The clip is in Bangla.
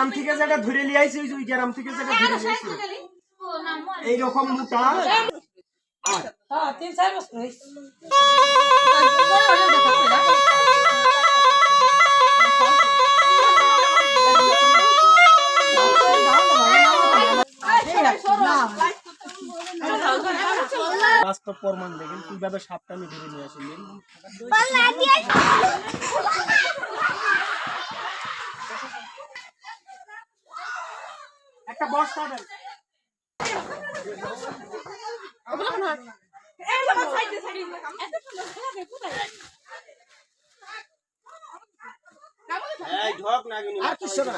গ্রাম থেকে যেটা ধরে নিয়ে আইছি ওই গ্রাম থেকে যেটা ধরে নিয়ে আইছি এইরকম মোটা আর 3-4 বছর হইছে বাস্তব প্রমাণ দেখেন কিভাবে সাপটা আমি ধরে নিয়ে আসি একটা বস্তা দেন এই ঢোক না গিনি আর কিছু না